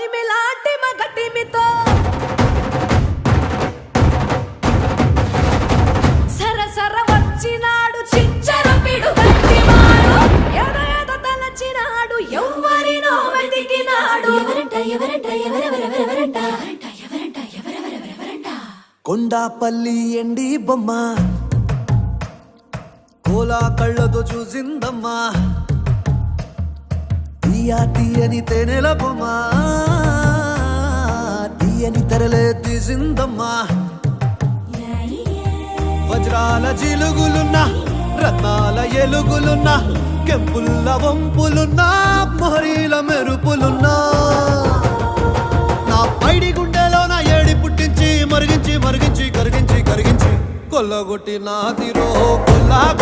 కొలిమిలాంటి మగటిమితో సరసర వచ్చినాడు చిచ్చర పిడు గట్టివాడు ఏదో తలచినాడు ఎవ్వరినో వెతికినాడు కొండాపల్లి ఎండి బొమ్మ కోలా కళ్ళతో చూసిందమ్మా తీయని తేనెల బొమ్మ తీయని తెరలే తీసిందమ్మా వజ్రాల జిలుగులున్నా రత్నాల ఎలుగులున్నా కెంపుల్ల వంపులున్నా మొహరీల మెరుపులున్నా నా పైడి గుండెలో నా ఏడి పుట్టించి మరిగించి మరిగించి కరిగించి కరిగించి కొల్లగొట్టి నాదిరో కొల్లా